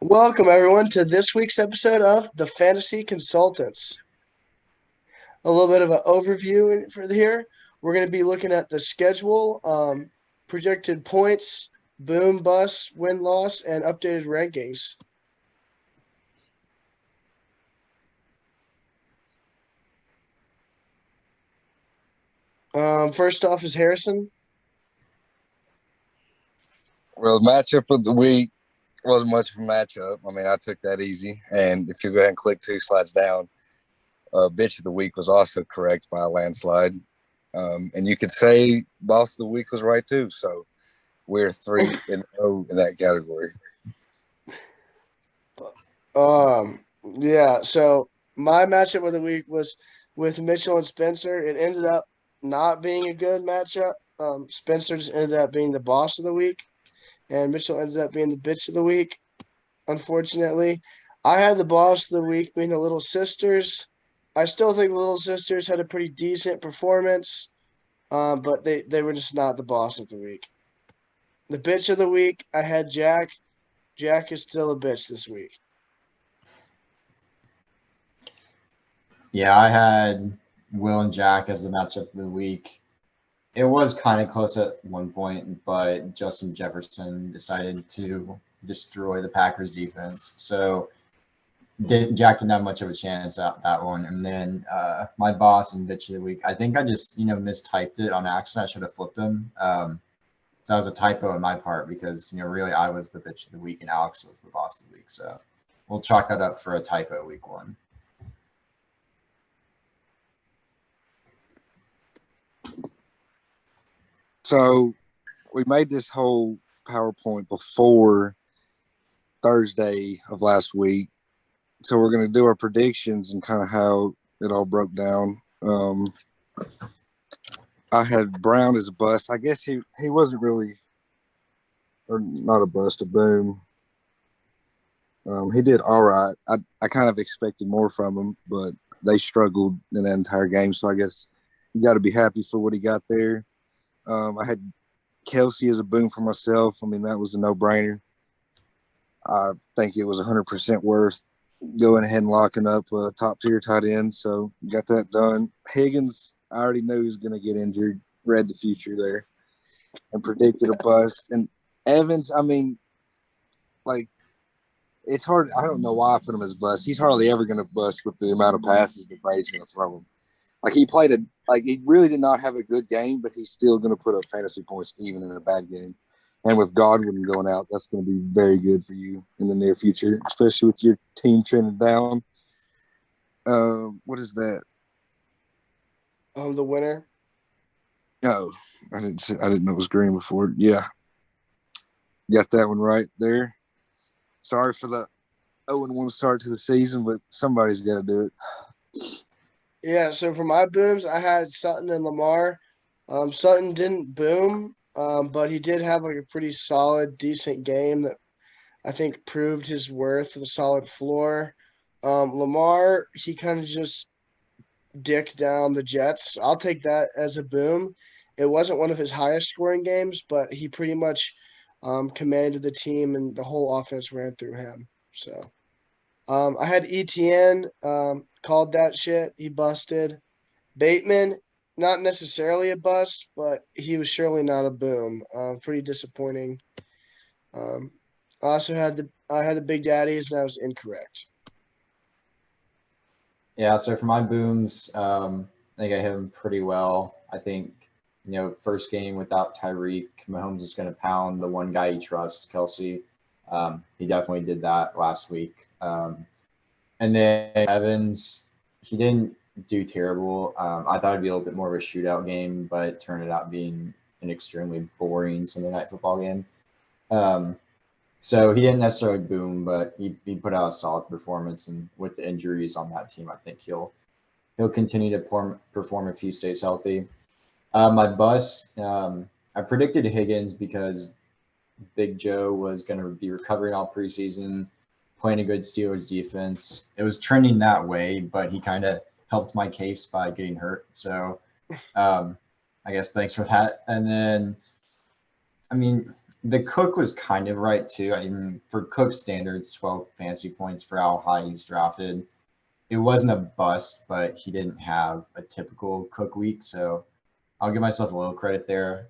Welcome, everyone, to this week's episode of The Fantasy Consultants. A little bit of an overview for here. We're going to be looking at the schedule, projected points, boom, bust, win, loss, and updated rankings. First off is Harrison. Well, the matchup of the week wasn't much of a matchup. I mean, I took that easy. And if you go ahead and click two slides down, bench of the week was also correct by a landslide. And you could say boss of the week was right too. So we're 3-0 in that category. Yeah, so my matchup of the week was with Mitchell and Spencer. It ended up not being a good matchup. Spencer just ended up being the boss of the week, and Mitchell ended up being the bitch of the week. Unfortunately, I had the boss of the week being the Little Sisters. I still think the Little Sisters had a pretty decent performance, but they were just not the boss of the week. The bitch of the week, I had Jack. Jack is still a bitch this week. Yeah, I had Will and Jack as the matchup of the week. It was kind of close at one point, but Justin Jefferson decided to destroy the Packers defense. So Jack didn't have much of a chance at that one. And then my boss and bitch of the week, I think I just, mistyped it on accident. I should have flipped them. So that was a typo on my part because, really I was the bitch of the week and Alex was the boss of the week. So we'll chalk that up for a typo week one. So we made this whole PowerPoint before Thursday of last week. So we're going to do our predictions and kind of how it all broke down. I had Brown as a bust. I guess he wasn't really, or not a bust, a boom. He did all right. I kind of expected more from him, but they struggled in that entire game. So I guess you got to be happy for what he got there. I had Kelsey as a boom for myself. I mean, that was a no-brainer. I think it was 100% worth going ahead and locking up a top-tier tight end. So got that done. Higgins, I already knew he was going to get injured. Read the future there and predicted a bust. And Evans, I mean, like, it's hard. I don't know why I put him as bust. He's hardly ever going to bust with the amount of passes that Brady's going to throw him. Like he really did not have a good game, but he's still going to put up fantasy points even in a bad game. And with Godwin going out, that's going to be very good for you in the near future, especially with your team trending down. What is that? The winner. Oh, I didn't know it was green before. Yeah, got that one right there. Sorry for the 0-1 start to the season, but somebody's got to do it. Yeah, so for my booms, I had Sutton and Lamar. Sutton didn't boom, but he did have like a pretty solid, decent game that I think proved his worth with a solid floor. Lamar, he kind of just dicked down the Jets. I'll take that as a boom. It wasn't one of his highest scoring games, but he pretty much commanded the team and the whole offense ran through him. So I had ETN, called that shit. He busted. Bateman, not necessarily a bust, but he was surely not a boom. Pretty disappointing. Um, I had the Big Daddies and I was incorrect. Yeah, so for my booms, I think I hit them pretty well. I think, first game without Tyreek, Mahomes is going to pound the one guy he trusts, Kelsey. He definitely did that last week. And then Evans, he didn't do terrible. I thought it'd be a little bit more of a shootout game, but it turned out being an extremely boring Sunday night football game. So he didn't necessarily boom, but he put out a solid performance. And with the injuries on that team, I think he'll continue to perform if he stays healthy. My bust, I predicted Higgins because Big Joe was going to be recovering all preseason, playing a good Steelers defense. It was trending that way, but he kind of helped my case by getting hurt. So I guess thanks for that. And then, I mean, the Cook was kind of right too. I mean, for Cook standards, 12 fantasy points for how high he's drafted. It wasn't a bust, but he didn't have a typical Cook week, so I'll give myself a little credit there.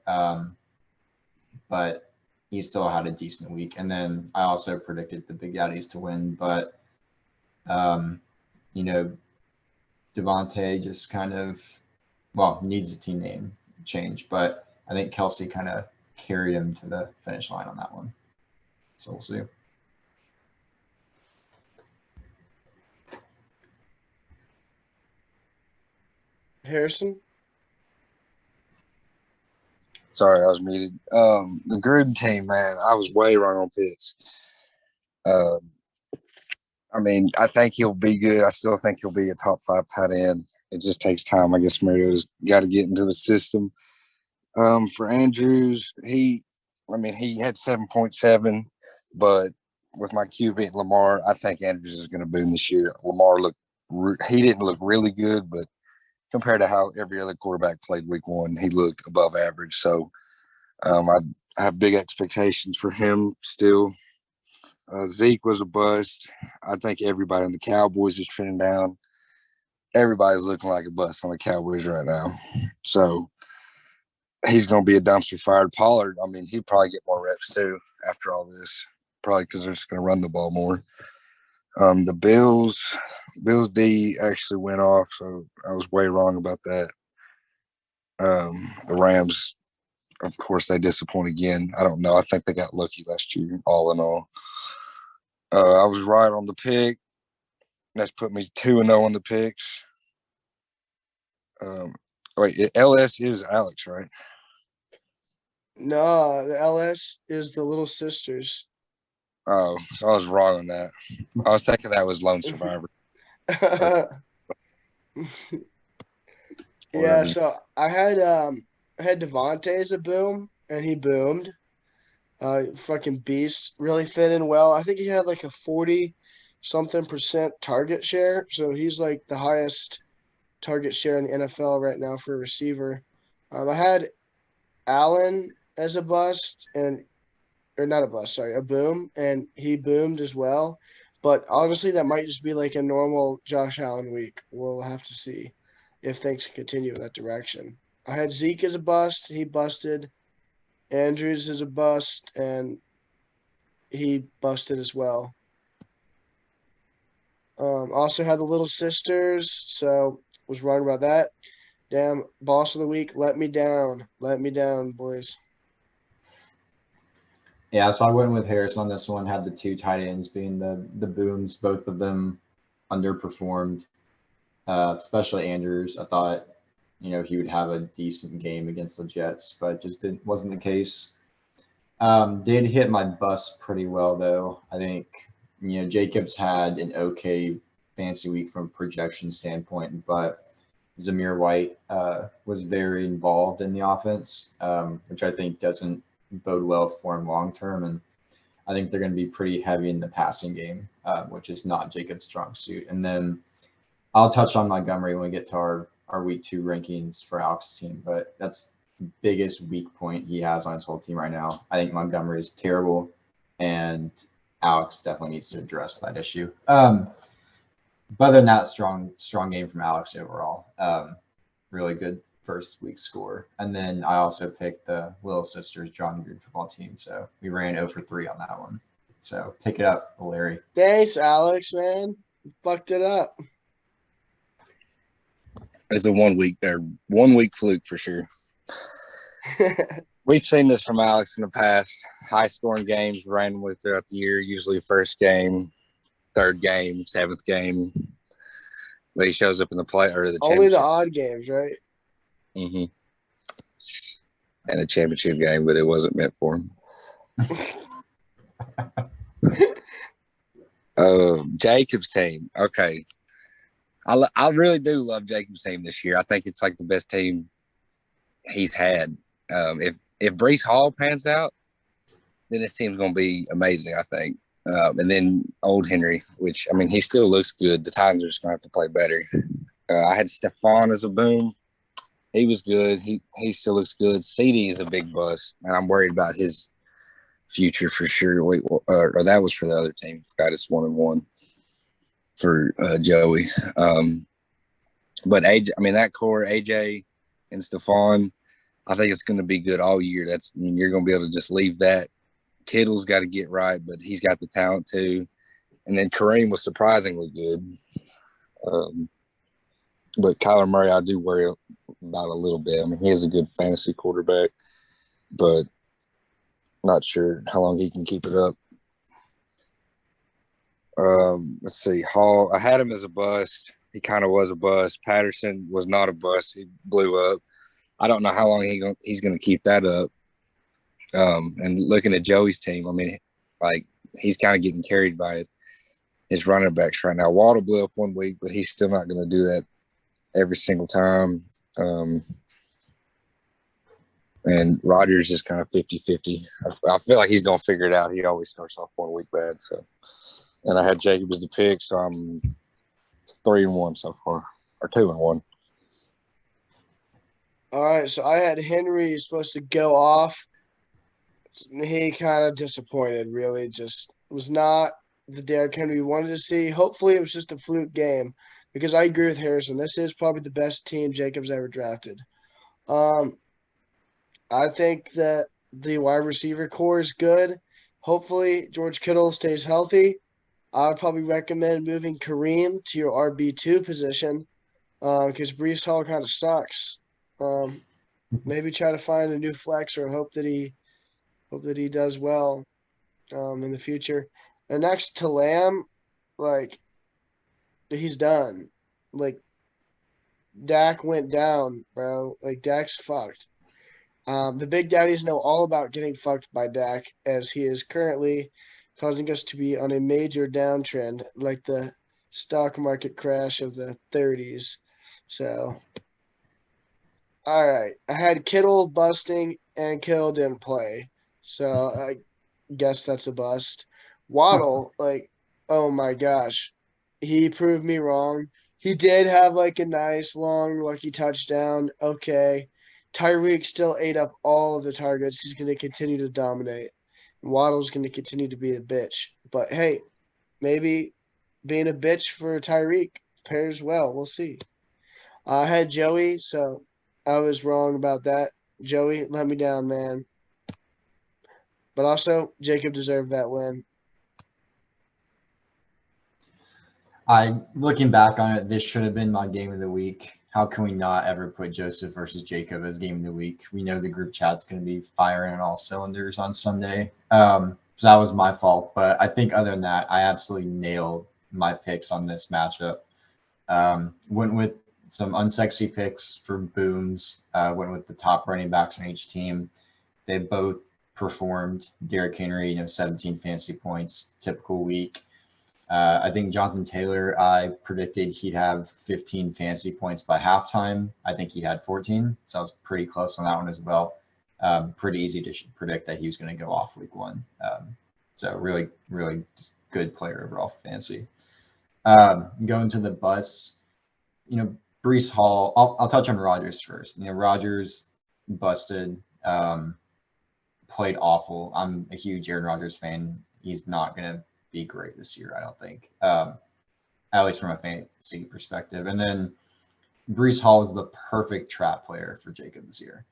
But he still had a decent week. And then I also predicted the Big Daddies to win, but you know, Devontae just kind of needs a team name change, but I think Kelsey kind of carried him to the finish line on that one. So we'll see. Harrison? Sorry, I was muted. The Gruden team, man, I was way wrong on Pitts. I mean, I think he'll be good. I still think he'll be a top 5 tight end. It just takes time. I guess Mariota's got to get into the system. For Andrews, he had 7.7, but with my QB Lamar, I think Andrews is going to boom this year. Lamar he didn't look really good, but compared to how every other quarterback played week 1, he looked above average. So I have big expectations for him still. Zeke was a bust. I think everybody in the Cowboys is trending down. Everybody's looking like a bust on the Cowboys right now. So he's going to be a dumpster fire. Pollard, I mean, he'd probably get more reps too after all this, probably because they're just going to run the ball more. The Bills D actually went off, so I was way wrong about that. The Rams, of course, they disappoint again. I don't know. I think they got lucky last year, all in all. I was right on the pick. That's put me 2-0 on the picks. LS is Alex, right? No, the LS is the Little Sisters. Oh, so I was wrong on that. I was thinking that was Lone Survivor. Yeah, so I had Devontae as a boom, and he boomed. Fucking beast, really fit in well. I think he had like a 40-something% target share, so he's like the highest target share in the NFL right now for a receiver. I had Allen as a bust or not a bust, sorry, a boom, and he boomed as well. But honestly, that might just be like a normal Josh Allen week. We'll have to see if things continue in that direction. I had Zeke as a bust. He busted. Andrews is a bust, and he busted as well. Also had the Little Sisters, so was wrong about that. Damn, boss of the week, let me down. Let me down, boys. Yeah, so I went with Harris on this one. Had the 2 tight ends being the booms, both of them underperformed. Especially Andrews. I thought, he would have a decent game against the Jets, but just wasn't the case. Did hit my bus pretty well though. I think, Jacobs had an okay fantasy week from a projection standpoint, but Zamir White was very involved in the offense, which I think doesn't bode well for him long term. And I think they're going to be pretty heavy in the passing game, which is not Jacob's strong suit. And then I'll touch on Montgomery when we get to our week 2 rankings for Alex's team, but that's the biggest weak point he has on his whole team right now. I think Montgomery is terrible, and Alex definitely needs to address that issue. But other than that, strong game from Alex overall. Really good first week score. And then I also picked the Little Sisters John Gruden football team, so we ran 0 for 3 on that one. So pick it up, Larry. Thanks, Alex, man. You fucked it up. It's a 1 week fluke for sure. We've seen this from Alex in the past. High scoring games randomly throughout the year, usually first game, third game, 7th game. But he shows up in the play or the Only the odd games, right? Mm-hmm. And a championship game, but it wasn't meant for him. Jacob's team. Okay. I really do love Jacob's team this year. I think it's like the best team he's had. If Breece Hall pans out, then this team's going to be amazing, I think. And then old Henry, which, I mean, he still looks good. The Titans are just going to have to play better. I had Stephon as a boom. He was good. He still looks good. CD is a big bust, and I'm worried about his future for sure. Wait, or that was for the other team. Forgot it's 1-1 for Joey. But AJ, I mean that core, AJ and Stephon, I think it's going to be good all year. You're going to be able to just leave that. Kittle's got to get right, but he's got the talent too. And then Kareem was surprisingly good. But Kyler Murray, I do worry about a little bit. I mean, he is a good fantasy quarterback, but not sure how long he can keep it up. Let's see. Hall, I had him as a bust. He kind of was a bust. Patterson was not a bust. He blew up. I don't know how long he's going to keep that up. And looking at Joey's team, I mean, like he's kind of getting carried by his running backs right now. Waddle blew up one week, but he's still not going to do that every single time. And Rodgers is kind of 50-50. I feel like he's going to figure it out. He always starts off 1 week bad. So, and I had Jacob as the pick, so I'm 3-1 so far, or 2-1. All right, so I had Henry supposed to go off. He kind of disappointed, really. Just was not the Derrick Henry we wanted to see. Hopefully, it was just a fluke game because I agree with Harrison. This is probably the best team Jacob's ever drafted. I think that the wide receiver core is good. Hopefully, George Kittle stays healthy. I would probably recommend moving Kareem to your RB2 position because Brees Hall kind of sucks. Maybe try to find a new flex or hope that he does well in the future. And next to Lamb, like he's done. Like Dak went down, bro. Like Dak's fucked. The Big Daddies know all about getting fucked by Dak, as he is currently causing us to be on a major downtrend, like the stock market crash of the 30s. So, all right. I had Kittle busting, and Kittle didn't play. So, I guess that's a bust. Waddle, like, oh my gosh. He proved me wrong. He did have like a nice long lucky touchdown. Okay. Tyreek still ate up all of the targets. He's going to continue to dominate. Waddle's going to continue to be a bitch. But hey, maybe being a bitch for Tyreek pairs well. We'll see. I had Joey, so I was wrong about that. Joey let me down, man. But also, Jacob deserved that win. Looking back on it, this should have been my game of the week. How can we not ever put Joseph versus Jacob as game of the week? We know the group chat's going to be firing on all cylinders on Sunday. So that was my fault. But I think other than that, I absolutely nailed my picks on this matchup. Went with some unsexy picks for booms. Went with the top running backs on each team. They both performed. Derrick Henry, 17 fantasy points, typical week. I think Jonathan Taylor, I predicted he'd have 15 fantasy points by halftime. I think he had 14, so I was pretty close on that one as well. Pretty easy to predict that he was going to go off week one. So really, really good player overall for fantasy. Going to the bus, Brees Hall. I'll touch on Rodgers first. Rodgers busted, played awful. I'm a huge Aaron Rodgers fan. He's not going to be great this year, I don't think, at least from a fantasy perspective. And then Brees Hall is the perfect trap player for Jacob this year.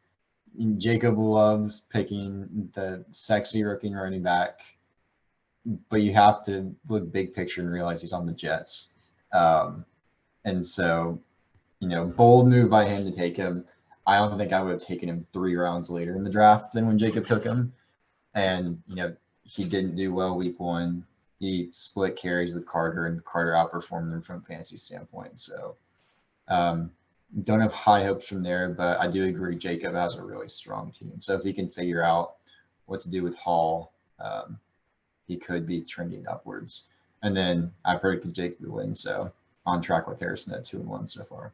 Jacob loves picking the sexy rookie running back, but you have to look big picture and realize he's on the Jets. And so, bold move by him to take him. I don't think I would have taken him 3 rounds later in the draft than when Jacob took him. And, he didn't do well week one. He split carries with Carter, and Carter outperformed him from a fantasy standpoint. So don't have high hopes from there, but I do agree Jacob has a really strong team. So if he can figure out what to do with Hall, he could be trending upwards. And then I predicted Jacob to win, so on track with Harrison at 2-1 so far.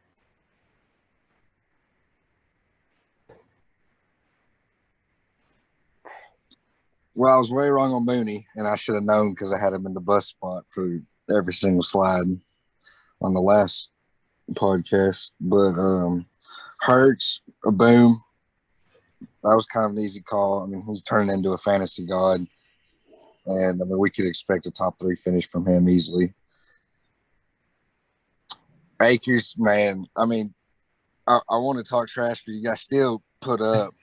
Well, I was way wrong on Mooney, and I should have known because I had him in the bus spot for every single slide on the last podcast. But Hurts, a boom. That was kind of an easy call. I mean, he's turning into a fantasy god. And I mean, we could expect a top 3 finish from him easily. Akers, man, I mean, I want to talk trash, but you guys still put up.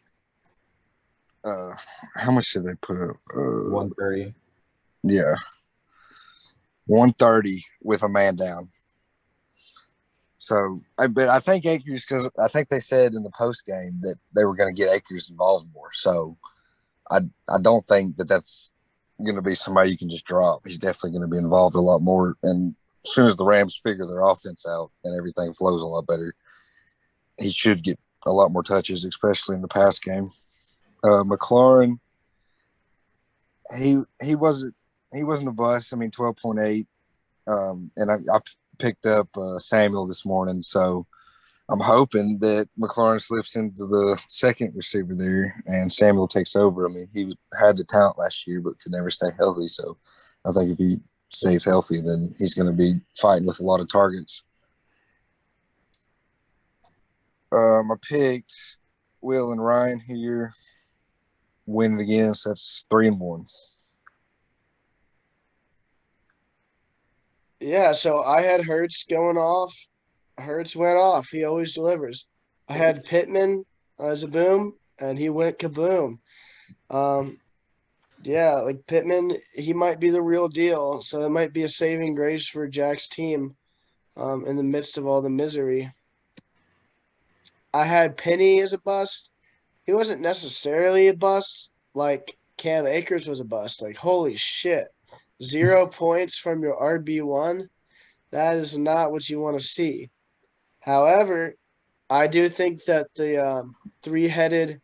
How much did they put up? 130. Yeah, 130 with a man down. So, but I think Akers, because I think they said in the post game that they were going to get Akers involved more. So, I don't think that that's going to be somebody you can just drop. He's definitely going to be involved a lot more. And as soon as the Rams figure their offense out and everything flows a lot better, he should get a lot more touches, especially in the pass game. McLaurin, he wasn't a bust. I mean, 12.8. And I picked up Samuel this morning, so I'm hoping that McLaurin slips into the second receiver there and Samuel takes over. I mean, he had the talent last year but could never stay healthy. So I think if he stays healthy, then he's going to be fighting with a lot of targets. I picked Will and Ryan here. Win it again, so that's 3-1. Yeah, so I had Hurts going off. Hurts went off. He always delivers. I had Pittman as a boom, and he went kaboom. Um, yeah, like Pittman, he might be the real deal. So it might be a saving grace for Jack's team in the midst of all the misery. I had Penny as a bust. He wasn't necessarily a bust. Like Cam Akers was a bust. Like, holy shit. 0 points from your RB1. That is not what you want to see. However, I do think that the three-headed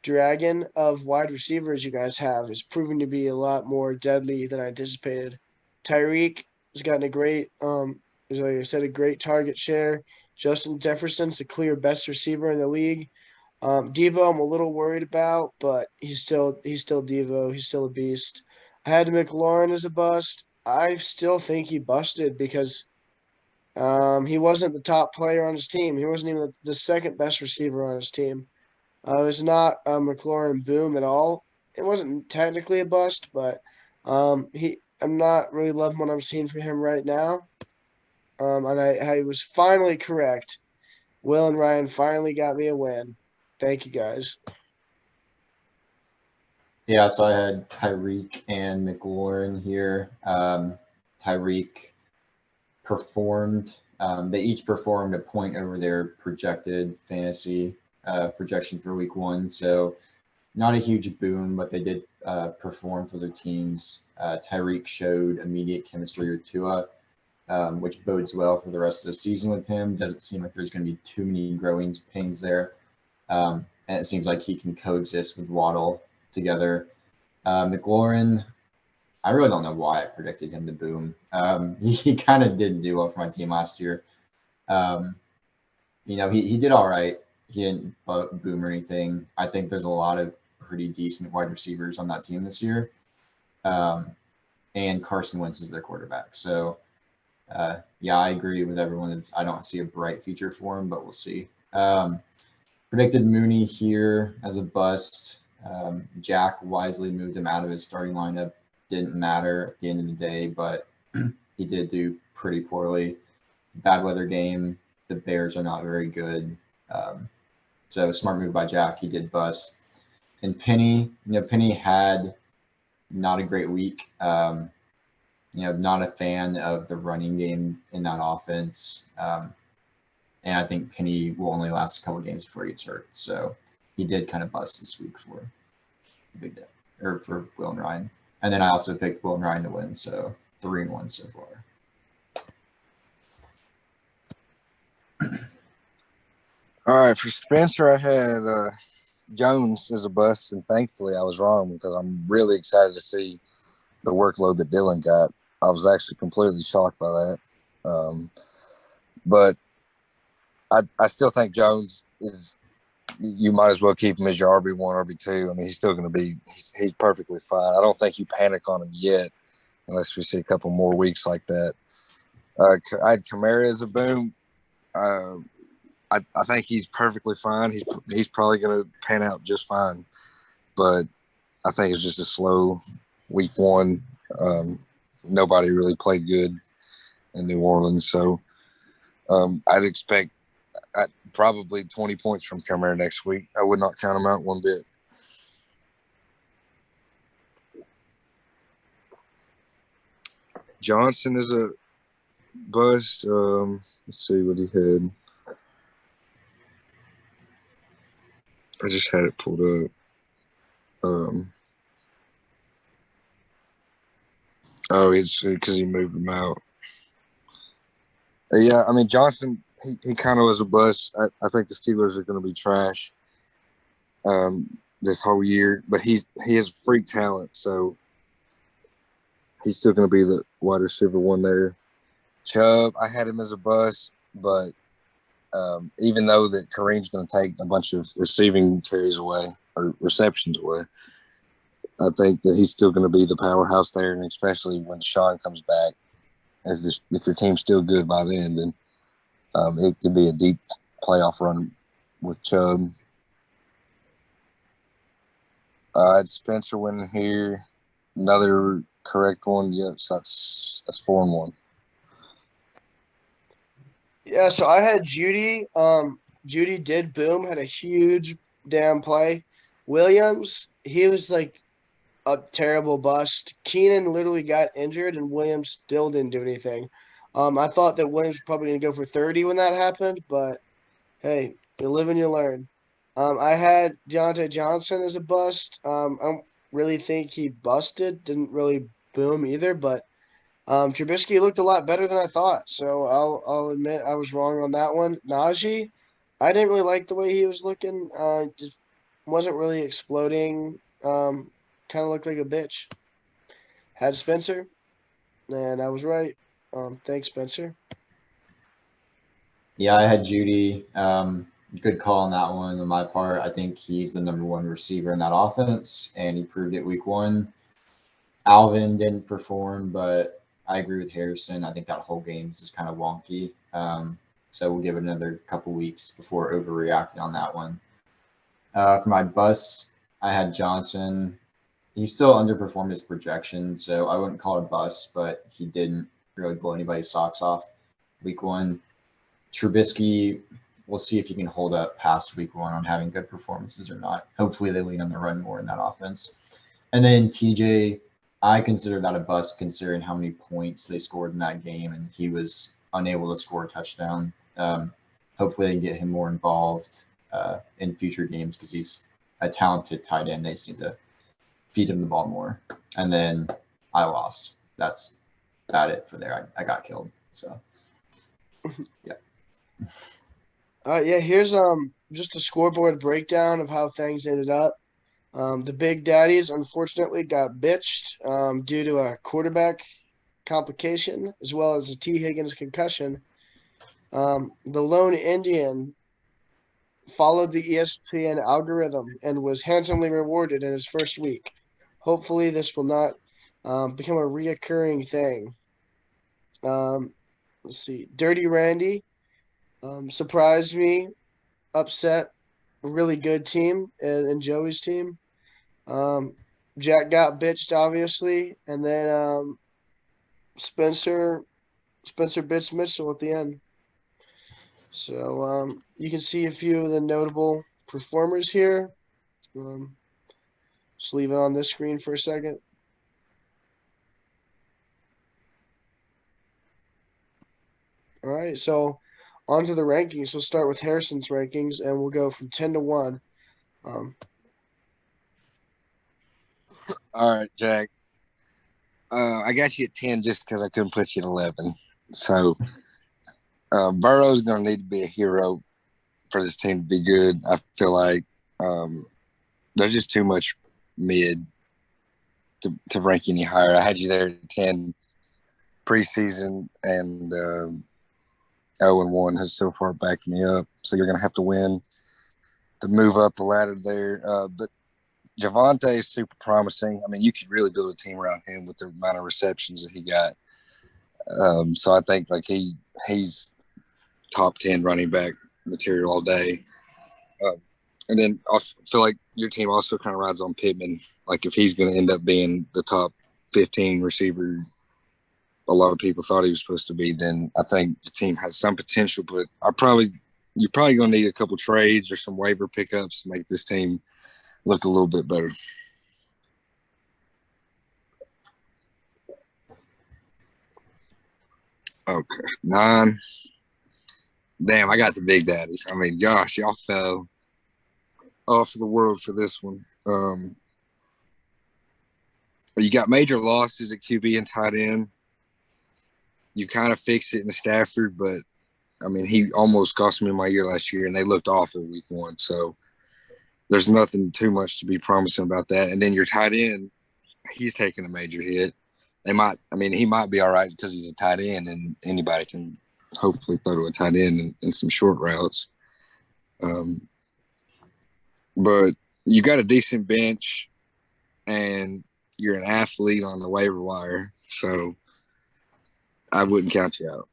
dragon of wide receivers you guys have is proving to be a lot more deadly than I anticipated. Tyreek has gotten a great, as like I said, a great target share. Justin Jefferson's the clear best receiver in the league. Devo, I'm a little worried about, but he's still Devo. He's still a beast. I had McLaurin as a bust. I still think he busted because he wasn't the top player on his team. He wasn't even the second best receiver on his team. It was not a McLaurin boom at all. It wasn't technically a bust, but I'm not really loving what I'm seeing from him right now. And I was finally correct. Will and Ryan finally got me a win. Thank you guys. Yeah, so I had Tyreek and McLaurin here. Tyreek performed. They each performed a point over their projected fantasy projection for week 1. So not a huge boom, but they did perform for their teams. Tyreek showed immediate chemistry with Tua, which bodes well for the rest of the season with him. Doesn't seem like there's going to be too many growing pains there. And it seems like he can coexist with Waddle together. McLaurin, I really don't know why I predicted him to boom. He kind of did do well for my team last year. He did all right. He didn't boom or anything. I think there's a lot of pretty decent wide receivers on that team this year. And Carson Wentz is their quarterback. So, yeah, I agree with everyone. I don't see a bright future for him, but we'll see. Predicted Mooney here as a bust. Jack wisely moved him out of his starting lineup. Didn't matter at the end of the day, but he did do pretty poorly. Bad weather game. The Bears are not very good. So smart move by Jack. He did bust. And Penny, Penny had not a great week. Not a fan of the running game in that offense. And I think Penny will only last a couple games before he gets hurt. So he did kind of bust this week for Big Day or for Will and Ryan. And then I also picked Will and Ryan to win. So 3-1 so far. All right, for Spencer, I had Jones as a bust, and thankfully I was wrong because I'm really excited to see the workload that Dylan got. I was actually completely shocked by that. But I still think Jones is – you might as well keep him as your RB1, RB2. I mean, he's still going to be – he's perfectly fine. I don't think you panic on him yet unless we see a couple more weeks like that. I had Kamara as a boom. I think he's perfectly fine. He's probably going to pan out just fine. But I think it's just a slow week one. Nobody really played good in New Orleans. So I'd expect probably 20 points from Camara next week. I would not count him out one bit. Johnson is a bust. Let's see what he had. I just had it pulled up. It's because he moved him out. Yeah, I mean, Johnson, he kind of was a bust. I think the Steelers are going to be trash this whole year, but he has freak talent, so he's still going to be the wide receiver one there. Chubb, I had him as a bust, but even though that Kareem's going to take a bunch of receiving carries away or receptions away, I think that he's still going to be the powerhouse there, and especially when Sean comes back. If your team's still good by then it could be a deep playoff run with Chubb. I had Spencer winning here. Another correct one. Yep, so that's 4-1. Yeah, so I had Judy. Judy did boom, had a huge damn play. Williams, he was like a terrible bust. Keenan literally got injured, and Williams still didn't do anything. I thought that Williams was probably going to go for 30 when that happened, but hey, you live and you learn. I had Deontay Johnson as a bust. I don't really think he busted. Didn't really boom either, but Trubisky looked a lot better than I thought. So I'll admit I was wrong on that one. Najee, I didn't really like the way he was looking. Just wasn't really exploding. Kind of looked like a bitch. Had Spencer, and I was right. Thanks, Spencer. Yeah, I had Judy. Good call on that one on my part. I think he's the number one receiver in that offense, and he proved it week one. Alvin didn't perform, but I agree with Harrison. I think that whole game is just kind of wonky. So we'll give it another couple weeks before overreacting on that one. For my bus, I had Johnson. He still underperformed his projection, so I wouldn't call it a bust, but he didn't really blow anybody's socks off week one. Trubisky, we'll see if he can hold up past week one on having good performances or not. Hopefully they lean on the run more in that offense. And then TJ, I consider that a bust considering how many points they scored in that game, and he was unable to score a touchdown. Hopefully they can get him more involved in future games because he's a talented tight end. They just need to feed him the ball more. And then I lost. That's about it for there. I got killed. So, yeah. Yeah, here's just a scoreboard breakdown of how things ended up. The Big Daddies unfortunately got bitched due to a quarterback complication as well as a T. Higgins concussion. The Lone Indian followed the ESPN algorithm and was handsomely rewarded in his first week. Hopefully, this will not become a reoccurring thing. Let's see. Dirty Randy surprised me, upset a really good team and Joey's team. Jack got bitched, obviously, and then Spencer bitched Mitchell at the end. So you can see a few of the notable performers here. Just leave it on this screen for a second. All right, so on to the rankings. We'll start with Harrison's rankings, and we'll go from 10 to 1. All right, Jack. I got you at 10 just because I couldn't put you at 11. So Burrow's going to need to be a hero for this team to be good. I feel like there's just too much mid to rank any higher. I had you there at 10 preseason, and 0-1 has so far backed me up. So you're going to have to win to move up the ladder there. But Javonte is super promising. I mean, you could really build a team around him with the amount of receptions that he got. So I think like he's top 10 running back material all day. And then I feel like your team also kind of rides on Pittman. Like if he's going to end up being the top 15 receiver a lot of people thought he was supposed to be, then I think the team has some potential. But you're probably going to need a couple trades or some waiver pickups to make this team look a little bit better. Okay, 9. Damn, I got the Big Daddies. I mean, gosh, y'all fell off the world for this one. You got major losses at QB and tight end. You kind of fixed it in Stafford, but I mean, he almost cost me my year last year, and they looked awful week 1. So there's nothing too much to be promising about that. And then your tight end, he's taking a major hit. He might be all right because he's a tight end, and anybody can hopefully throw to a tight end in some short routes. But you got a decent bench, and you're an athlete on the waiver wire, so I wouldn't count you out.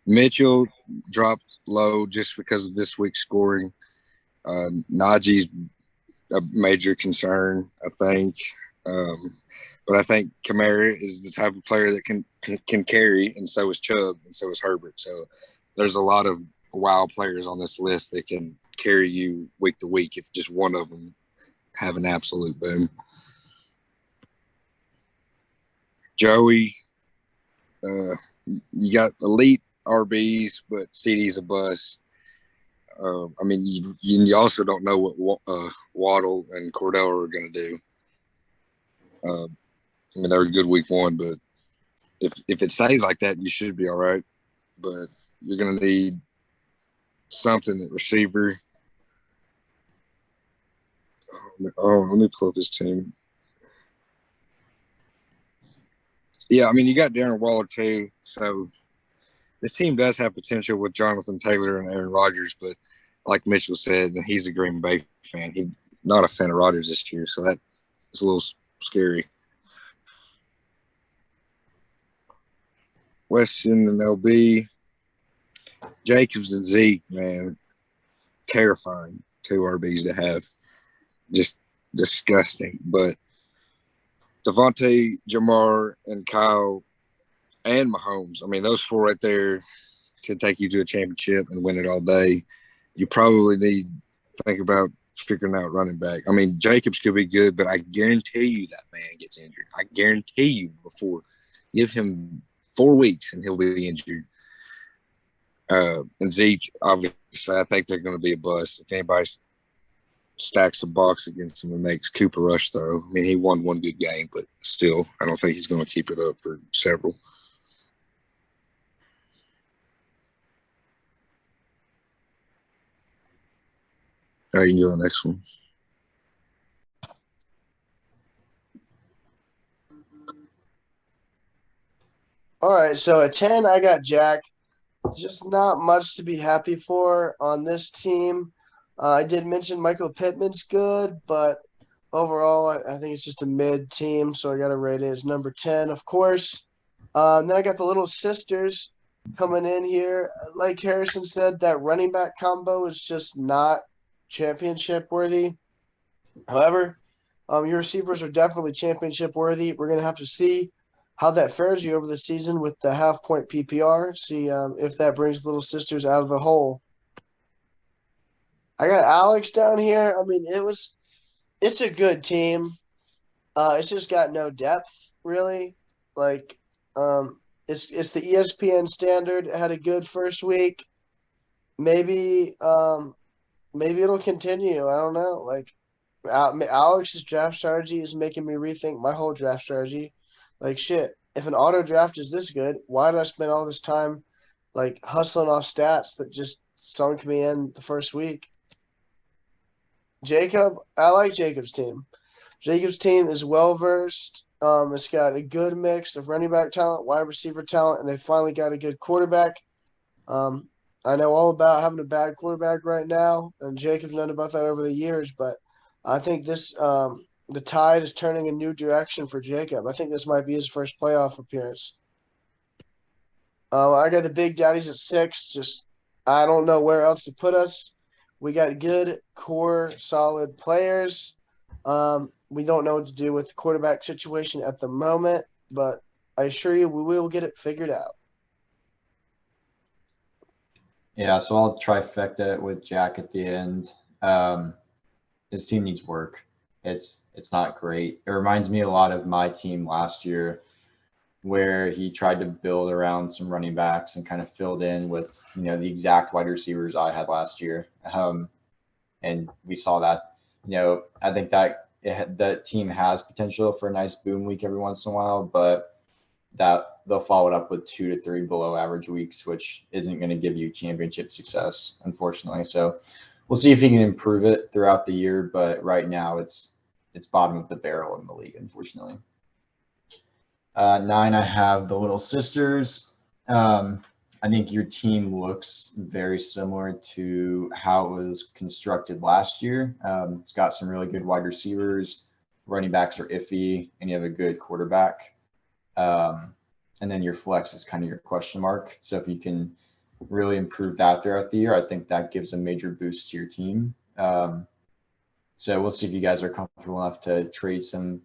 Mitchell dropped low just because of this week's scoring. Najee's a major concern, I think. But I think Kamara is the type of player that can carry, and so is Chubb, and so is Herbert. So there's a lot of wild players on this list that can carry you week to week if just one of them have an absolute boom. Joey, you got elite RBs, but CD's a bust. You also don't know what Waddle and Cordell are going to do. They were good week 1, but if it stays like that, you should be all right. But you're going to need something at receiver. Let me pull up his team. Yeah, you got Darren Waller too. So this team does have potential with Jonathan Taylor and Aaron Rodgers, but like Mitchell said, he's a Green Bay fan. He's not a fan of Rodgers this year, so that is a little scary. Weston and LB, Jacobs and Zeke, man, terrifying 2 RBs to have. Just disgusting. But Devontae, Jamar, and Kyle, and Mahomes, those 4 right there could take you to a championship and win it all day. You probably need to think about figuring out running back. Jacobs could be good, but I guarantee you that man gets injured. I guarantee you before. Give him 4 weeks and he'll be injured. And Zeke, obviously, I think they're going to be a bust. If anybody stacks a box against him and makes Cooper Rush throw, he won 1 good game, but still, I don't think he's going to keep it up for several. All right, you can go to the next one. All right, so at 10, I got Jack. Just not much to be happy for on this team. I did mention Michael Pittman's good, but overall, I think it's just a mid team, so I got to rate it as number 10, of course. Then I got the little sisters coming in here. Like Harrison said, that running back combo is just not championship worthy. However, your receivers are definitely championship worthy. We're going to have to see how that fares you over the season with the half-point PPR. See if that brings little sisters out of the hole. I got Alex down here. It's a good team. It's just got no depth, really. It's the ESPN standard. It had a good first week. Maybe it'll continue. I don't know. Alex's draft strategy is making me rethink my whole draft strategy. Shit, if an auto draft is this good, why did I spend all this time hustling off stats that just sunk me in the first week? Jacob, I like Jacob's team. Jacob's team is well versed. It's got a good mix of running back talent, wide receiver talent, and they finally got a good quarterback. I know all about having a bad quarterback right now, and Jacob's known about that over the years, but I think the tide is turning a new direction for Jacob. I think this might be his first playoff appearance. I got the Big Daddies at 6. Just I don't know where else to put us. We got good core, solid players. We don't know what to do with the quarterback situation at the moment, but I assure you we will get it figured out. Yeah, so I'll trifecta it with Jack at the end. His team needs work. It's not great. It reminds me a lot of my team last year, where he tried to build around some running backs and kind of filled in with the exact wide receivers I had last year. And we saw that. I think that that team has potential for a nice boom week every once in a while, but that they'll follow it up with 2 to 3 below average weeks, which isn't going to give you championship success, unfortunately. So we'll see if he can improve it throughout the year, but right now it's bottom of the barrel in the league, unfortunately. 9, I have the Little Sisters. I think your team looks very similar to how it was constructed last year. It's got some really good wide receivers. Running backs are iffy, and you have a good quarterback. And then your flex is kind of your question mark. So if you can really improve that throughout the year, I think that gives a major boost to your team. So we'll see if you guys are comfortable enough to trade some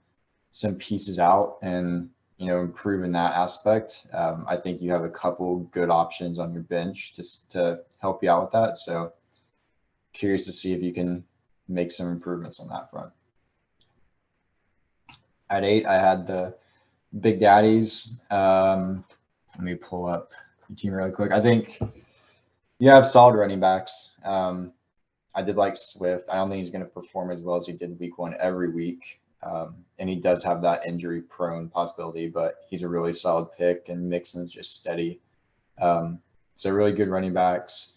pieces out and improve in that aspect. I think you have a couple good options on your bench just to help you out with that. So curious to see if you can make some improvements on that front. At 8, I had the Big Daddies. Let me pull up your team really quick. I think you have solid running backs. I did like Swift. I don't think he's going to perform as well as he did week 1 every week. And he does have that injury-prone possibility, but he's a really solid pick, and Mixon's just steady. So really good running backs.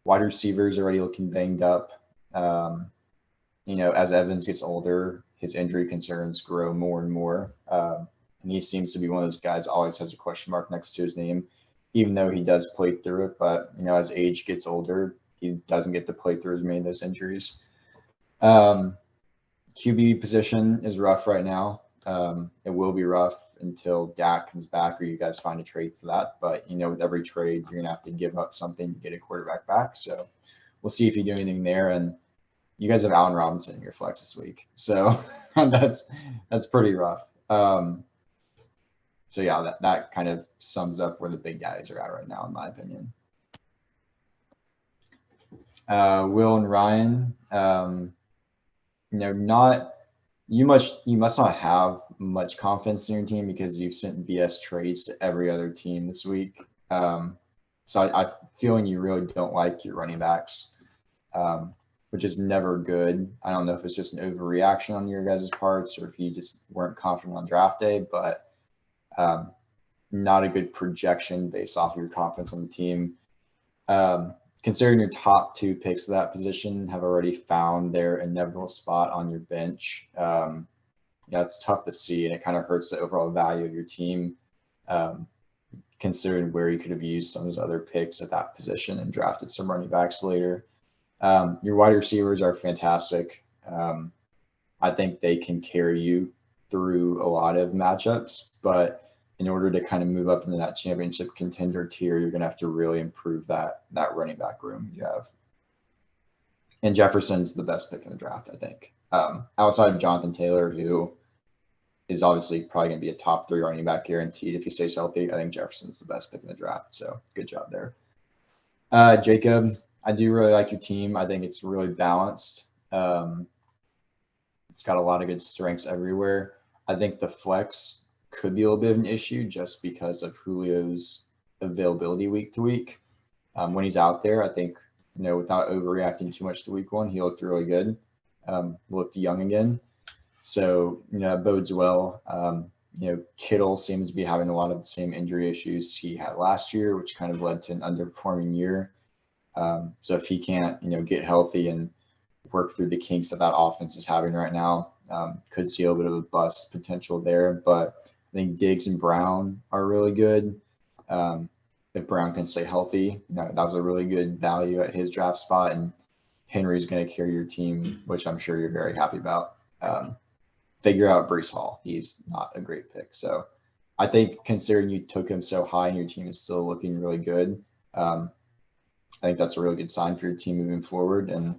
Wide receivers already looking banged up. As Evans gets older, his injury concerns grow more and more. And he seems to be one of those guys always has a question mark next to his name, even though he does play through it. But, as age gets older, he doesn't get to play through as many of those injuries. QB position is rough right now. It will be rough until Dak comes back or you guys find a trade for that. But, with every trade, you're going to have to give up something to get a quarterback back. So we'll see if you do anything there. And you guys have Allen Robinson in your flex this week. So that's pretty rough. So yeah, that kind of sums up where the Big Daddies are at right now, in my opinion. Will and Ryan, you must not have much confidence in your team because you've sent BS trades to every other team this week. So I feeling you really don't like your running backs, which is never good. I don't know if it's just an overreaction on your guys' parts or if you just weren't confident on draft day, but not a good projection based off of your confidence on the team. Considering your top 2 picks of that position have already found their inevitable spot on your bench, it's tough to see, and it kind of hurts the overall value of your team, considering where you could have used some of those other picks at that position and drafted some running backs later. Your wide receivers are fantastic. I think they can carry you through a lot of matchups, but in order to kind of move up into that championship contender tier, you're going to have to really improve that running back room you have. And Jefferson's the best pick in the draft, I think. Outside of Jonathan Taylor, who is obviously probably going to be a top 3 running back guaranteed if he stays healthy, I think Jefferson's the best pick in the draft. So good job there. Jacob, I do really like your team. I think it's really balanced. It's got a lot of good strengths everywhere. I think the flex could be a little bit of an issue just because of Julio's availability week to week. When he's out there, I think, without overreacting too much to week 1, he looked really good. Looked young again. So, that bodes well. Kittle seems to be having a lot of the same injury issues he had last year, which kind of led to an underperforming year. So if he can't, get healthy and work through the kinks that offense is having right now, could see a little bit of a bust potential there. But I think Diggs and Brown are really good. If Brown can stay healthy, that was a really good value at his draft spot. And Henry's going to carry your team, which I'm sure you're very happy about. Figure out Breece Hall. He's not a great pick. So I think considering you took him so high and your team is still looking really good, I think that's a really good sign for your team moving forward. And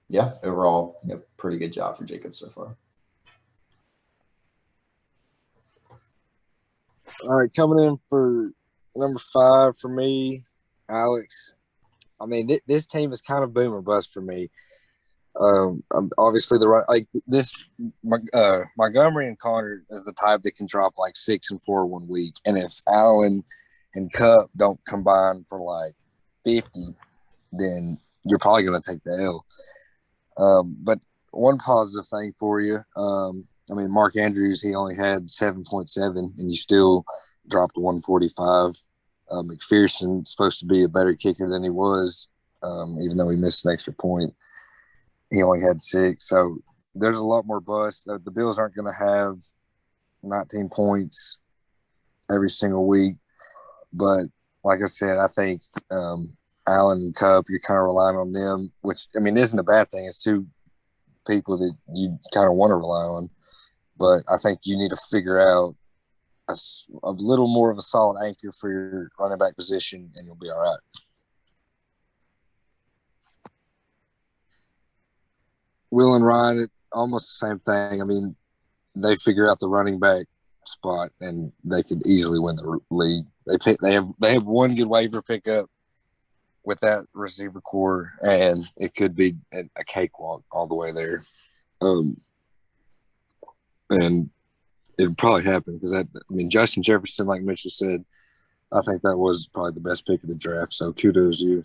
Yeah, overall, pretty good job for Jacob so far. All right, coming in for number 5 for me, Alex. I mean, this team is kind of boom or bust for me. Obviously, Montgomery and Connor is the type that can drop like 6 and 4 one week, and if Allen and Cup don't combine for like 50, then you're probably going to take the L. But one positive thing for you, I mean, Mark Andrews, he only had 7.7, and you still dropped 145. McPherson's supposed to be a better kicker than he was, even though he missed an extra point. He only had 6. So there's a lot more busts. The Bills aren't going to have 19 points every single week. But like I said, I think Allen and Cup, you're kind of relying on them, which, I mean, isn't a bad thing. It's 2 people that you kind of want to rely on. But I think you need to figure out a little more of a solid anchor for your running back position, and you'll be all right. Will and Ryan, almost the same thing. I mean, they figure out the running back spot, and they could easily win the league. They have one good waiver pickup with that receiver core, and it could be a cakewalk all the way there. And it'd probably happen because Justin Jefferson, like Mitchell said, I think that was probably the best pick of the draft. So kudos to you.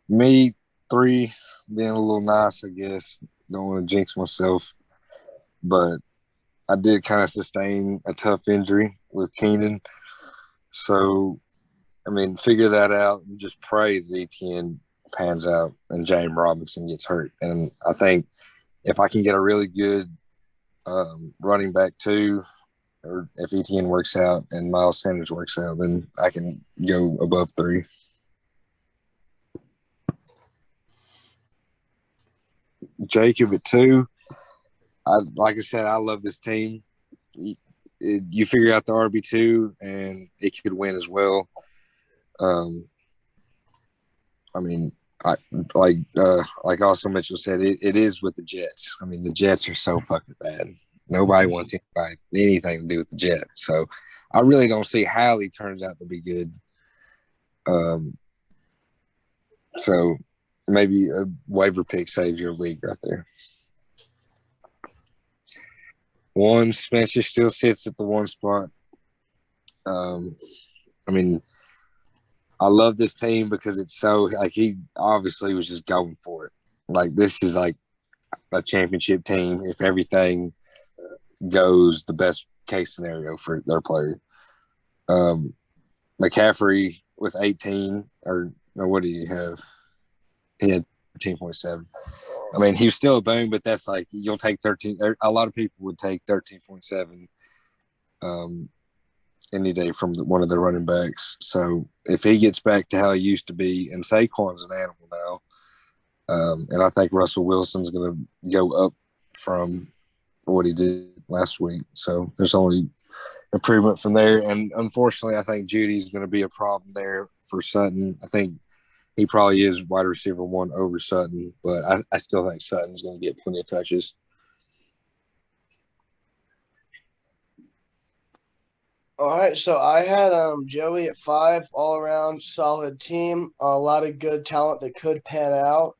Me, 3, being a little nice, I guess. Don't want to jinx myself. But I did kind of sustain a tough injury with Keenan. So, I mean, figure that out and just pray ZTN pans out and James Robinson gets hurt. And I think if I can get a really good running back too, or if ETN works out and Miles Sanders works out, then I can go above 3. Jacob at 2. Like I said, I love this team. You figure out the RB2, and it could win as well. I mean, like also Mitchell said, it is with the Jets. I mean, the Jets are so fucking bad. Nobody wants anything to do with the Jets. So I really don't see how he turns out to be good. So maybe a waiver pick saves your league right there. 1, Spencer still sits at the 1 spot. I mean, I love this team because it's so like he obviously was just going for it. Like this is like a championship team if everything goes the best case scenario for their player. McCaffrey with 18 or what do you have? He had 13.7. I mean, he was still a boom, but that's like you'll take 13. A lot of people would take 13.7 any day from one of the running backs. So if he gets back to how he used to be, and Saquon's an animal now, and I think Russell Wilson's going to go up from what he did last week. So there's only improvement from there. And unfortunately, I think Judy's going to be a problem there for Sutton. I think he probably is wide receiver 1 over Sutton, but I still think Sutton's going to get plenty of touches. All right, so I had Joey at 5, all around solid team. A lot of good talent that could pan out.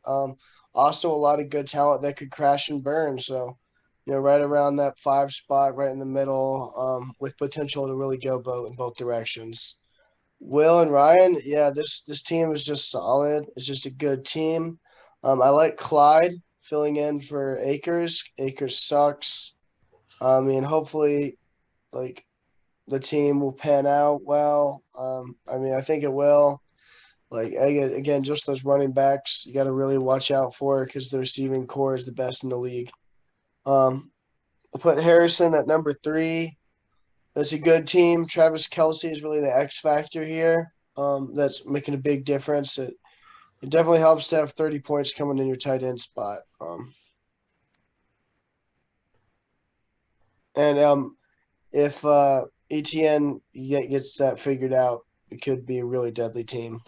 Also a lot of good talent that could crash and burn. So, right around that 5 spot, right in the middle, with potential to really go in both directions. Will and Ryan, yeah, this team is just solid. It's just a good team. I like Clyde filling in for Akers. Akers sucks. I mean, hopefully, like the team will pan out well. I mean, I think it will. Like again, just those running backs, you got to really watch out for because the receiving core is the best in the league. I'll put Harrison at number 3. That's a good team. Travis Kelce is really the X factor here. That's making a big difference. It definitely helps to have 30 points coming in your tight end spot. And if ETN gets that figured out, it could be a really deadly team.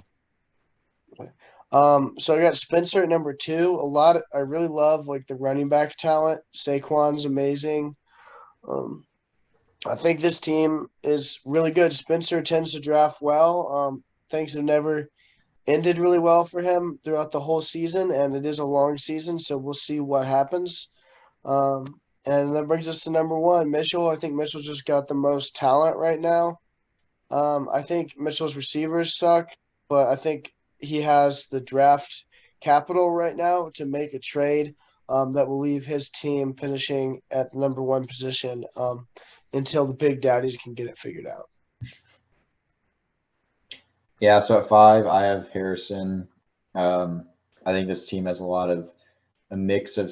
So I got Spencer at number 2. I really love like the running back talent. Saquon's amazing. Um, I think this team is really good. Spencer tends to draft well. Things have never ended really well for him throughout the whole season, and it is a long season, so we'll see what happens. And that brings us to number 1, Mitchell. I think Mitchell just got the most talent right now. I think Mitchell's receivers suck, but I think he has the draft capital right now to make a trade that will leave his team finishing at the number 1 position until the big daddies can get it figured out. Yeah, so at 5, I have Harrison. I think this team has a mix of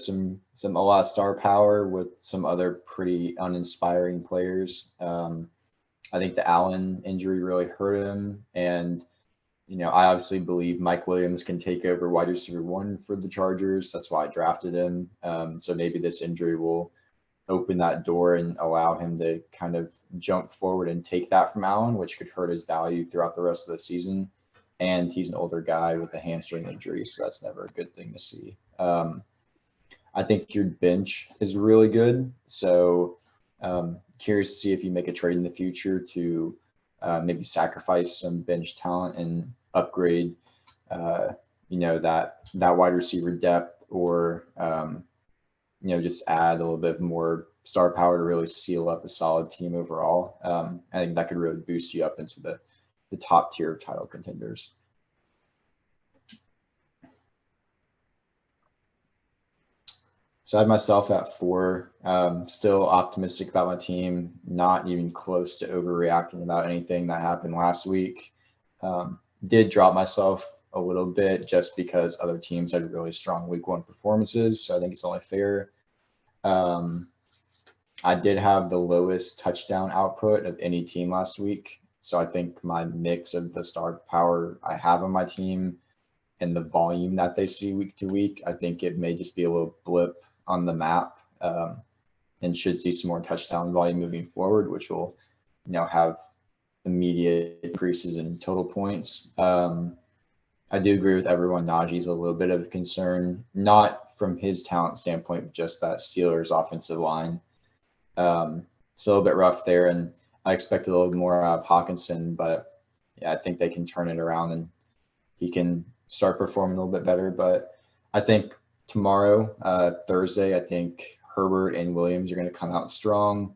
a lot of star power with some other pretty uninspiring players. I think the Allen injury really hurt him, and I obviously believe Mike Williams can take over wide receiver 1 for the Chargers. That's why I drafted him. So maybe this injury will open that door and allow him to kind of jump forward and take that from Allen, which could hurt his value throughout the rest of the season. And he's an older guy with a hamstring injury, so that's never a good thing to see. I think your bench is really good. So curious to see if you make a trade in the future to maybe sacrifice some bench talent and upgrade, that wide receiver depth, or just add a little bit more star power to really seal up a solid team overall. I think that could really boost you up into the top tier of title contenders. So I had myself at 4. Still optimistic about my team, not even close to overreacting about anything that happened last week. Did drop myself a little bit just because other teams had really strong week 1 performances. So I think it's only fair. I did have the lowest touchdown output of any team last week. So I think my mix of the star power I have on my team and the volume that they see week to week, I think it may just be a little blip on the map, and should see some more touchdown volume moving forward, which will, have immediate increases in total points. I do agree with everyone. Najee's a little bit of a concern, not from his talent standpoint, but just that Steelers offensive line. It's a little bit rough there, and I expected a little more out of Hawkinson, but yeah, I think they can turn it around and he can start performing a little bit better. But I think tomorrow, Thursday, I think Herbert and Williams are going to come out strong,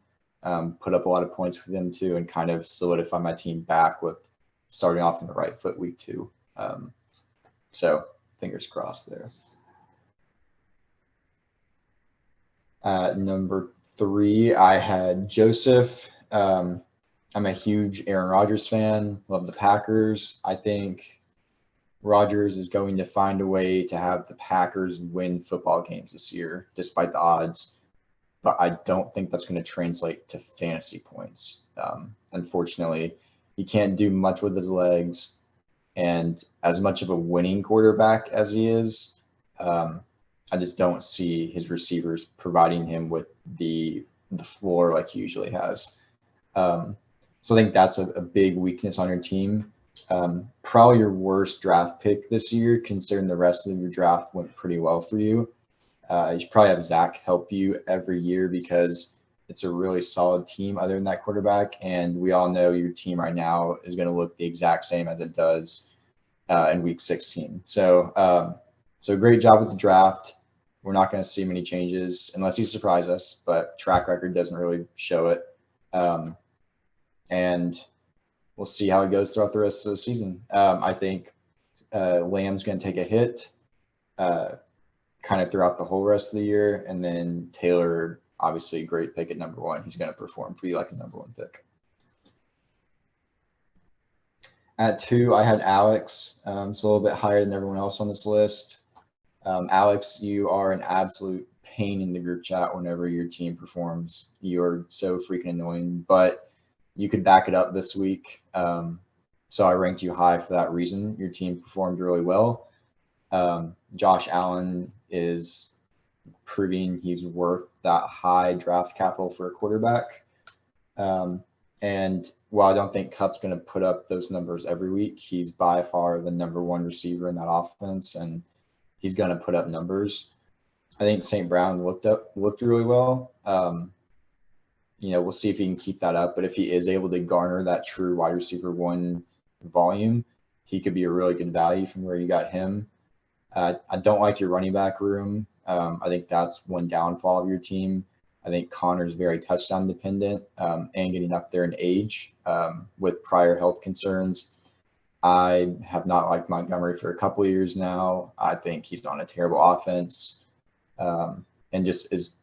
put up a lot of points for them too, and kind of solidify my team back with starting off on the right foot week 2. So fingers crossed there. Number 3, I had Joseph. I'm a huge Aaron Rodgers fan. Love the Packers. I think Rodgers is going to find a way to have the Packers win football games this year, despite the odds. But I don't think that's going to translate to fantasy points. Unfortunately, he can't do much with his legs. And as much of a winning quarterback as he is, I just don't see his receivers providing him with the floor like he usually has. So I think that's a big weakness on your team. Probably your worst draft pick this year, considering the rest of your draft went pretty well for you. You should probably have Zach help you every year because it's a really solid team other than that quarterback. And we all know your team right now is going to look the exact same as it does in week 16. So great job with the draft. We're not going to see many changes unless you surprise us, but track record doesn't really show it. And we'll see how it goes throughout the rest of the season. I think Lamb's going to take a hit kind of throughout the whole rest of the year. And then Taylor, obviously a great pick at number 1. He's going to perform for you like a number 1 pick. At 2, I had Alex. So a little bit higher than everyone else on this list. Alex, you are an absolute pain in the group chat whenever your team performs. You're so freaking annoying, but you could back it up this week. So I ranked you high for that reason. Your team performed really well. Josh Allen is proving he's worth that high draft capital for a quarterback. And while I don't think Cup's going to put up those numbers every week, he's by far the number one receiver in that offense, and he's going to put up numbers. I think St. Brown looked really well. We'll see if he can keep that up. But if he is able to garner that true wide receiver one volume, he could be a really good value from where you got him. I don't like your running back room. I think that's one downfall of your team. I think Connor's very touchdown dependent and getting up there in age with prior health concerns. I have not liked Montgomery for a couple of years now. I think he's on a terrible offense and just is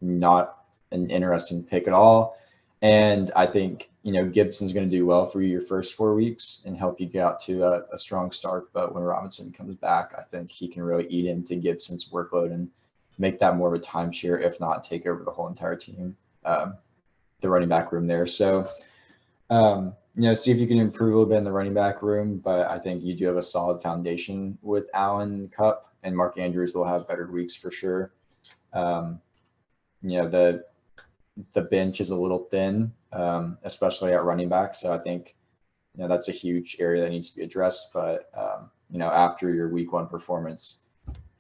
not an interesting pick at all. And I think, Gibson's going to do well for you your first 4 weeks and help you get out to a strong start. But when Robinson comes back, I think he can really eat into Gibson's workload and make that more of a timeshare, if not take over the whole entire team, the running back room there. So, see if you can improve a little bit in the running back room. But I think you do have a solid foundation with Allen, Cup, and Mark Andrews will have better weeks for sure. The bench is a little thin, especially at running back. So I think, that's a huge area that needs to be addressed. But, after your week one performance,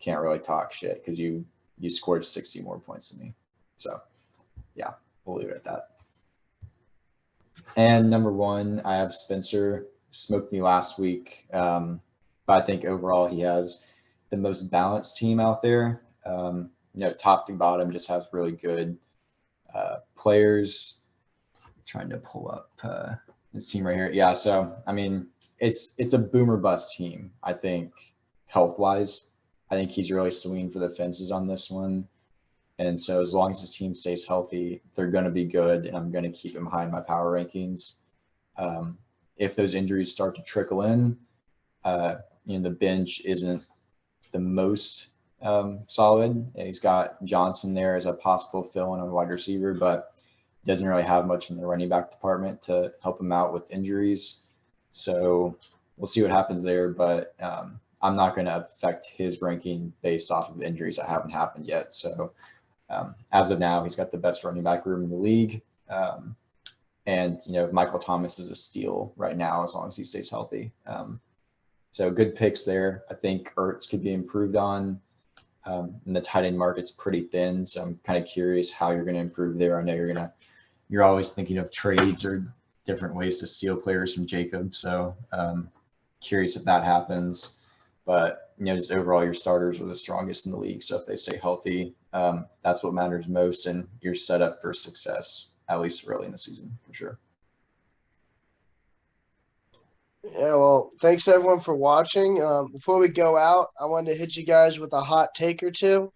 can't really talk shit because you scored 60 more points than me. So, yeah, we'll leave it at that. And number one, I have Spencer. Smoked me last week. But I think overall he has the most balanced team out there. Top to bottom just has really good players. Trying to pull up this team right here. Yeah, so I mean, it's a boomer bust team. I think health wise, I think he's really swinging for the fences on this one. And so as long as his team stays healthy, they're going to be good, and I'm going to keep him high in my power rankings. If those injuries start to trickle in, the bench isn't the most solid. He's got Johnson there as a possible fill-in on wide receiver, but doesn't really have much in the running back department to help him out with injuries. So we'll see what happens there, but I'm not going to affect his ranking based off of injuries that haven't happened yet. So as of now, he's got the best running back room in the league. And Michael Thomas is a steal right now as long as he stays healthy. So good picks there. I think Ertz could be improved on. And the tight end market's pretty thin, so I'm kind of curious how you're going to improve there. I know you're always thinking of trades or different ways to steal players from Jacob. So curious if that happens. But just overall, your starters are the strongest in the league. So if they stay healthy, that's what matters most, and you're set up for success, at least early in the season for sure. Yeah, well, thanks everyone for watching. Before we go out, I wanted to hit you guys with a hot take or two.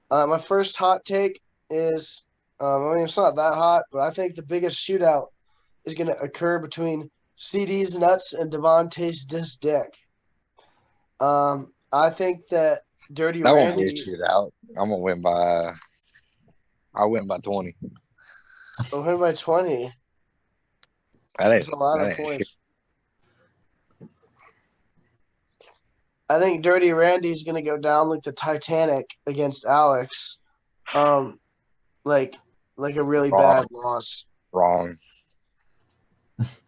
My first hot take is, it's not that hot, but I think the biggest shootout is going to occur between CD's nuts and Devontae's dick. I think that Dirty That Randy. won't be a shootout. I'm gonna win by. I'll win by 20. I'll win by 20. That's a lot of points. I think Dirty Randy's gonna go down like the Titanic against Alex, like a really bad loss. Wrong.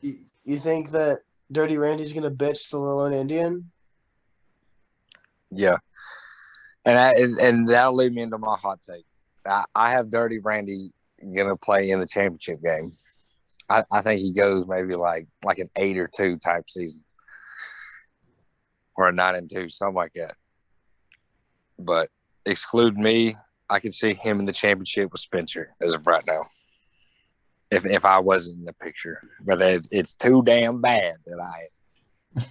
You think that Dirty Randy's gonna bitch the Lone Indian? Yeah, and that'll lead me into my hot take. I have Dirty Randy gonna play in the championship game. I think he goes maybe like an 8-2 type season. Or a 9-2, something like that. But exclude me, I can see him in the championship with Spencer as of right now. If I wasn't in the picture, but it's too damn bad that I am.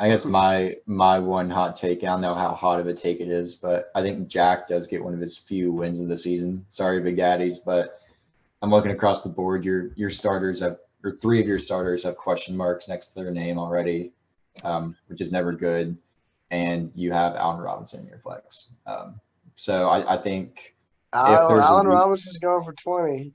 I guess my one hot take, I don't know how hot of a take it is, but I think Jack does get one of his few wins of the season. Sorry, Big Daddies, but I'm looking across the board. Your starters have, or 3 of your starters have question marks next to their name already, which is never good. And you have Allen Robinson in your flex. So I think Allen Robinson's going for 20.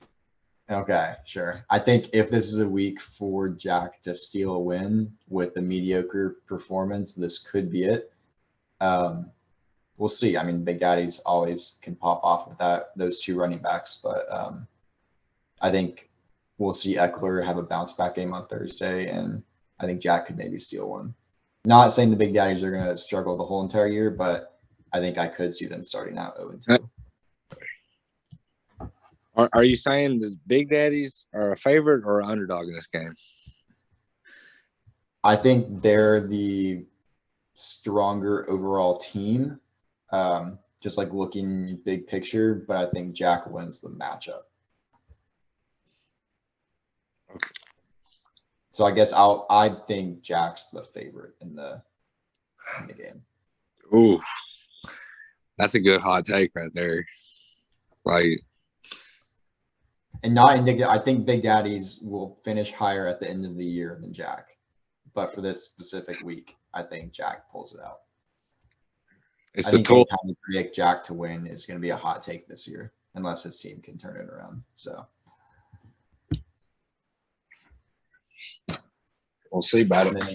Okay, sure. I think if this is a week for Jack to steal a win with a mediocre performance, this could be it. we'll see. I mean, Big Daddies always can pop off with those two running backs, but I think we'll see Eckler have a bounce back game on Thursday, and I think Jack could maybe steal one. Not saying the Big Daddies are going to struggle the whole entire year, but I think I could see them starting out 0-2. Are you saying the Big Daddies are a favorite or an underdog in this game? I think they're the stronger overall team, just like looking big picture, but I think Jack wins the matchup. Okay. So I guess I think Jack's the favorite in the game. Ooh, that's a good hot take right there. Like, and not indicative. I think Big Daddies will finish higher at the end of the year than Jack, but for this specific week, I think Jack pulls it out. it's I the think total. anytime you predict Jack to win is going to be a hot take this year, unless his team can turn it around. So We'll see about and it. then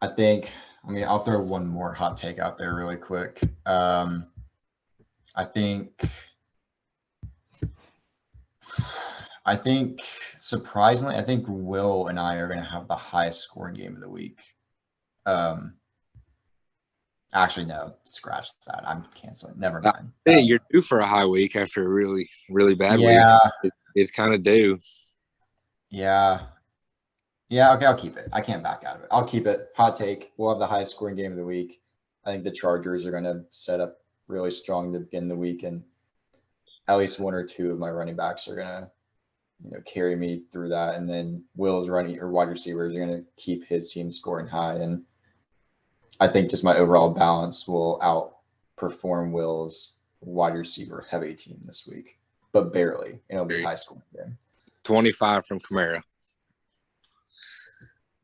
I think. I mean, I'll throw one more hot take out there really quick. I think surprisingly, I think Will and I are going to have the highest scoring game of the week. Actually, no, scratch that. I'm canceling. Never mind. Hey, you're due for a high week after a really, really bad Yeah. week. It's kind of due. Yeah. Yeah, okay, I'll keep it. I can't back out of it. I'll keep it. Hot take. We'll have the highest scoring game of the week. I think the Chargers are going to set up really strong to begin the week, and at least one or two of my running backs are going to carry me through that. And then Will's running or wide receivers are going to keep his team scoring high. And I think just my overall balance will outperform Will's wide receiver heavy team this week, but barely. And it'll be high scoring game. 25 from Kamara.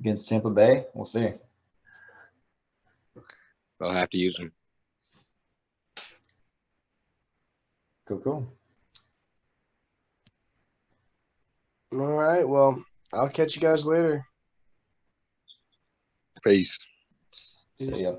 Against Tampa Bay, we'll see. They'll have to use him. Cool. All right. Well, I'll catch you guys later. Peace. See ya.